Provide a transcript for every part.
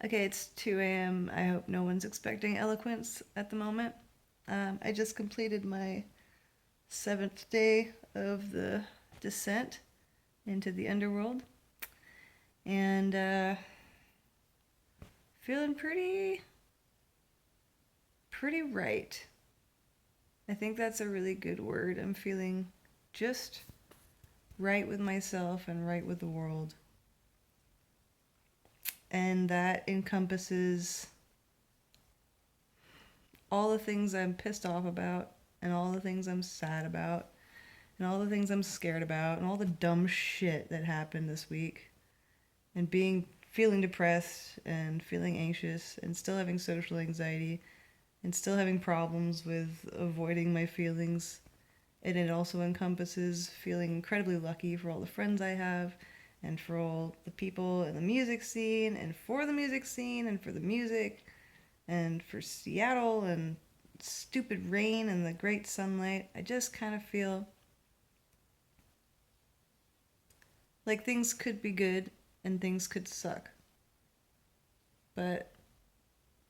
Okay, it's 2 a.m. I hope no one's expecting eloquence at the moment. I just completed my seventh day of the descent into the Underworld, and feeling pretty right. I think that's a really good word. I'm feeling just right with myself and right with the world. And that encompasses all the things I'm pissed off about, and all the things I'm sad about, and all the things I'm scared about, and all the dumb shit that happened this week, and feeling depressed and feeling anxious and still having social anxiety and still having problems with avoiding my feelings. And it also encompasses feeling incredibly lucky for all the friends I have and for all the people in the music scene and for the music scene and for the music and for Seattle and stupid rain and the great sunlight. I just kind of feel like things could be good and things could suck. But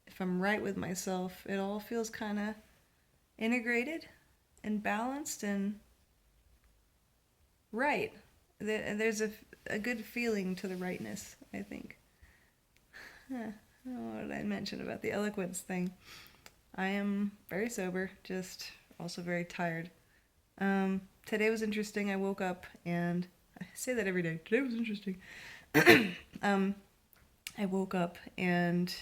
if I'm right with myself, it all feels kind of integrated and balanced and right. There's a good feeling to the rightness, I think. Huh. What did I mention about the eloquence thing? I am very sober, just also very tired. Today was interesting. I woke up and I say that every day. Today was interesting. um, I woke up and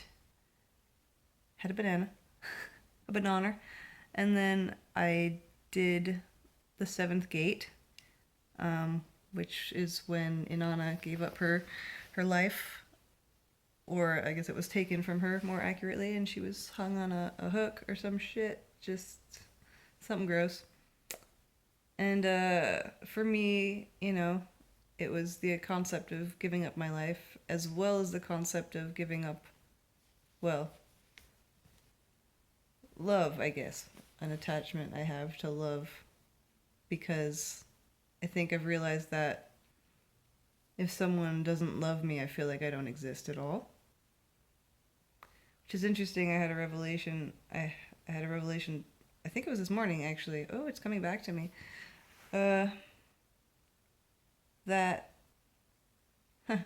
had a banana, and then I did the seventh gate, which is when Inanna gave up her life, or I guess it was taken from her more accurately, and she was hung on a hook or some shit, just something gross. And for me, it was the concept of giving up my life as well as the concept of giving up, well, love, I guess, an attachment I have to love, because I think I've realized that if someone doesn't love me, I feel like I don't exist at all. Which is interesting. I had a revelation. I think it was this morning, actually. Oh, it's coming back to me. Uh, that huh,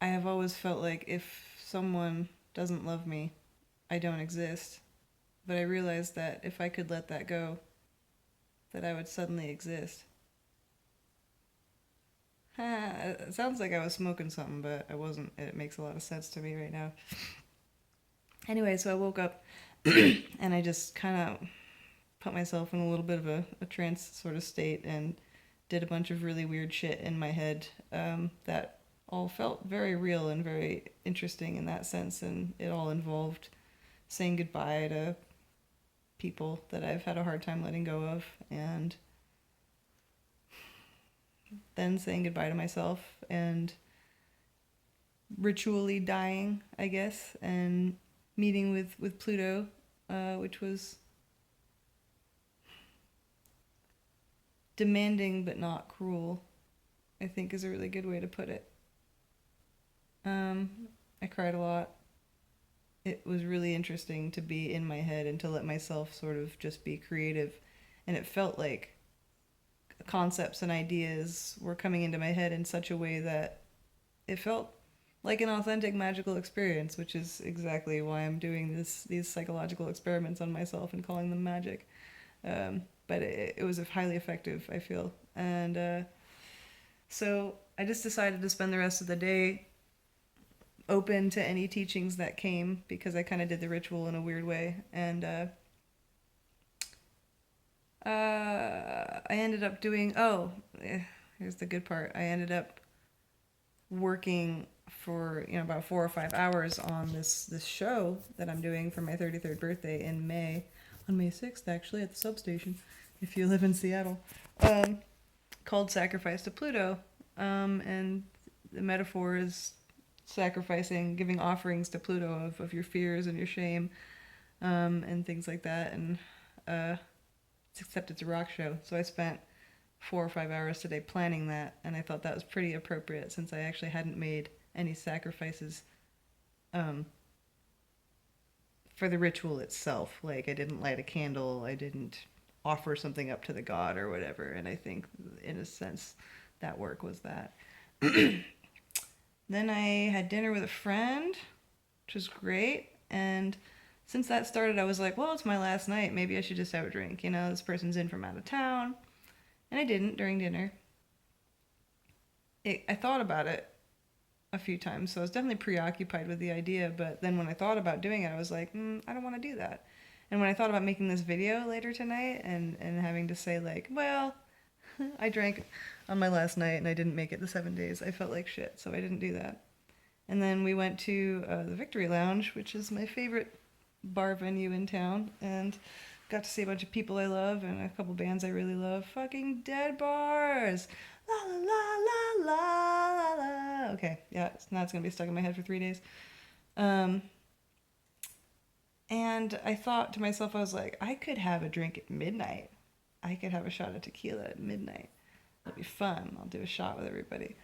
I have always felt like if someone doesn't love me, I don't exist. But I realized that if I could let that go, that I would suddenly exist. It sounds like I was smoking something, but I wasn't. It makes a lot of sense to me right now. Anyway, so I woke up and I just kind of put myself in a little bit of a trance sort of state and did a bunch of really weird shit in my head, that all felt very real and very interesting in that sense. And it all involved saying goodbye to people that I've had a hard time letting go of, and then saying goodbye to myself and ritually dying, I guess, and meeting with Pluto, which was demanding but not cruel, I think is a really good way to put it. Um, I cried a lot. It was really interesting to be in my head and to let myself sort of just be creative. And it felt like concepts and ideas were coming into my head in such a way that it felt like an authentic magical experience, which is exactly why I'm doing these psychological experiments on myself and calling them magic. But it was highly effective, I feel. And so I just decided to spend the rest of the day open to any teachings that came, because I kind of did the ritual in a weird way. And I ended up doing, here's the good part. I ended up working for about 4 or 5 hours on this show that I'm doing for my 33rd birthday in May, on May 6th actually, at the substation, if you live in Seattle, called Sacrifice to Pluto. And the metaphor is sacrificing, giving offerings to Pluto of your fears and your shame, and things like that. And except it's a rock show, so I spent 4 or 5 hours today planning that, and I thought that was pretty appropriate since I actually hadn't made any sacrifices um, for the ritual itself. Like, I didn't light a candle, I didn't offer something up to the god or whatever, and I think, in a sense, that work was that. Then I had dinner with a friend, which was great, and since that started, I was like, well, it's my last night. Maybe I should just have a drink. You know, this person's in from out of town. And I didn't during dinner. I thought about it a few times, so I was definitely preoccupied with the idea. But then when I thought about doing it, I was like, I don't want to do that. And when I thought about making this video later tonight and having to say, like, well, I drank on my last night and I didn't make it the 7 days, I felt like shit, so I didn't do that. And then we went to the Victory Lounge, which is my favorite bar venue in town, and got to see a bunch of people I love and a couple bands I really love. Fucking Dead Bars! La la la la la la. Okay, yeah, now it's gonna be stuck in my head for 3 days. And I thought to myself, I was like, I could have a drink at midnight. I could have a shot of tequila at midnight. It'll be fun. I'll do a shot with everybody.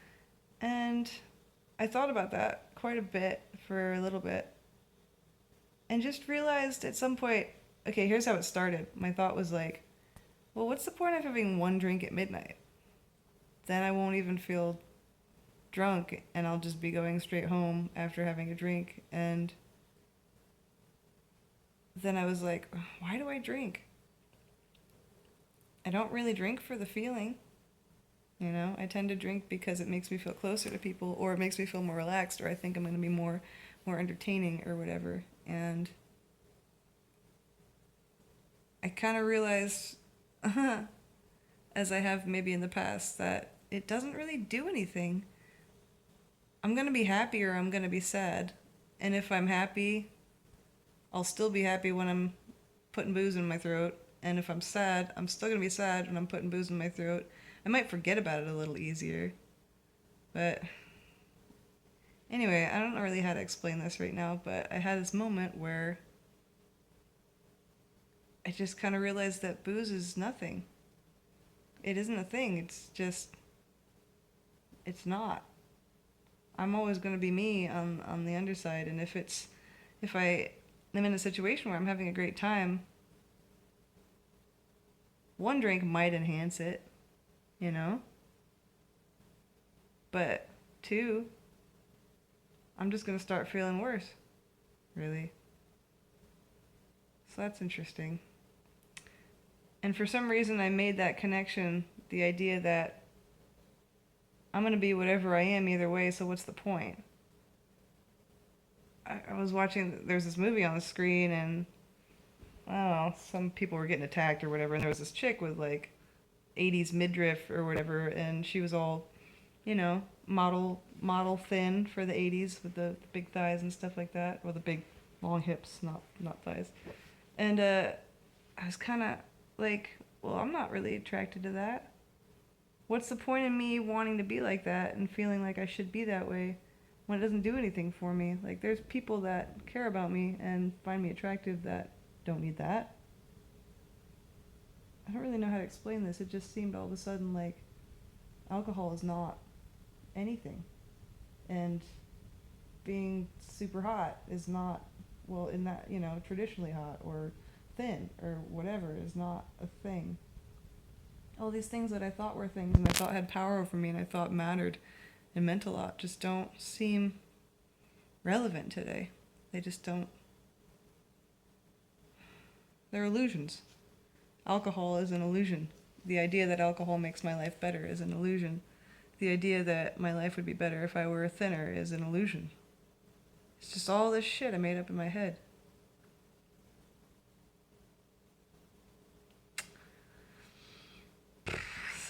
And I thought about that quite a bit for a little bit. And just realized at some point, okay, here's how it started. My thought was like, well, what's the point of having one drink at midnight? Then I won't even feel drunk and I'll just be going straight home after having a drink. And then I was like, why do I drink? I don't really drink for the feeling. You know, I tend to drink because it makes me feel closer to people, or it makes me feel more relaxed, or I think I'm going to be more entertaining or whatever. And I kind of realized, as I have maybe in the past, that it doesn't really do anything. I'm going to be happy or I'm going to be sad. And if I'm happy, I'll still be happy when I'm putting booze in my throat. And if I'm sad, I'm still going to be sad when I'm putting booze in my throat. I might forget about it a little easier. But anyway, I don't know really how to explain this right now, but I had this moment where I just kind of realized that booze is nothing. It isn't a thing. It's just, it's not. I'm always going to be me on the underside. And if I am in a situation where I'm having a great time, one drink might enhance it, you know? But two, I'm just going to start feeling worse, really. So that's interesting. And for some reason, I made that connection, the idea that I'm going to be whatever I am either way, so what's the point? I was watching, there's this movie on the screen, and I don't know, some people were getting attacked or whatever, and there was this chick with like 80s midriff or whatever, and she was all, you know, model thin for the 80s with the big thighs and stuff like that, or the big long hips, not thighs. And I was kind of like, well, I'm not really attracted to that. What's the point in me wanting to be like that and feeling like I should be that way when it doesn't do anything for me? Like, there's people that care about me and find me attractive that don't need that. I don't really know how to explain this. It just seemed all of a sudden like alcohol is not anything. And being super hot is not, well, in that, you know, traditionally hot or thin or whatever is not a thing. All these things that I thought were things and I thought had power over me and I thought mattered and meant a lot just don't seem relevant today. They just don't. They're illusions. Alcohol is an illusion. The idea that alcohol makes my life better is an illusion. The idea that my life would be better if I were thinner is an illusion. It's just all this shit I made up in my head.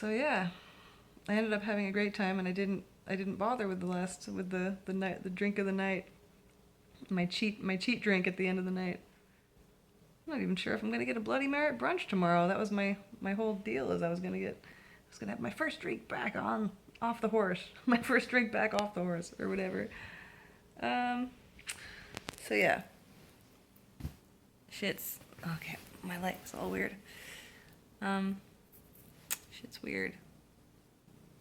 So yeah, I ended up having a great time, and I didn't bother with the drink of the night, my cheat drink at the end of the night. I'm not even sure if I'm gonna get a Bloody Mary at brunch tomorrow. That was my whole deal, is I was gonna have my first drink back off the horse, my first drink back off the horse or whatever. So yeah, shit's okay. My leg's all weird. Shit's weird.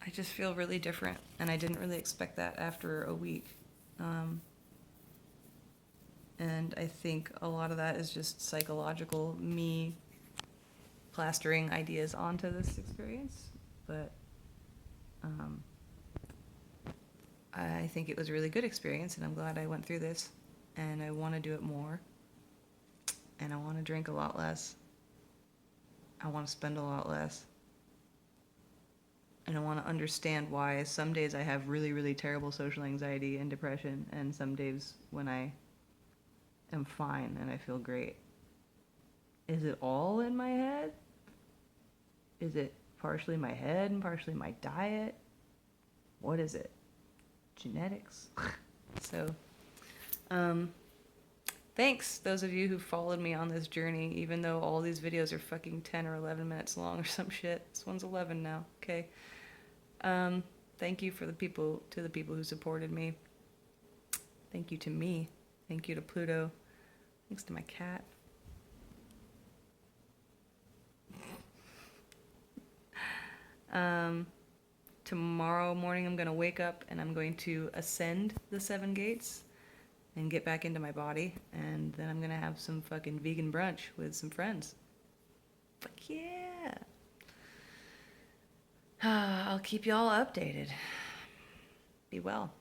I just feel really different, and I didn't really expect that after a week. And I think a lot of that is just psychological, me plastering ideas onto this experience. But I think it was a really good experience, and I'm glad I went through this. And I want to do it more. And I want to drink a lot less. I want to spend a lot less. And I want to understand why some days I have really, really terrible social anxiety and depression, and some days when I am fine and I feel great. Is it all in my head? Is it partially my head and partially my diet? What is it? Genetics? So, thanks, those of you who followed me on this journey, even though all these videos are fucking 10 or 11 minutes long or some shit. This one's 11 now, okay? Thank you to the people who supported me. Thank you to me. Thank you to Pluto. Thanks to my cat. Tomorrow morning I'm going to wake up and I'm going to ascend the 7 gates and get back into my body, and then I'm going to have some fucking vegan brunch with some friends. Fuck yeah. I'll keep y'all updated. Be well.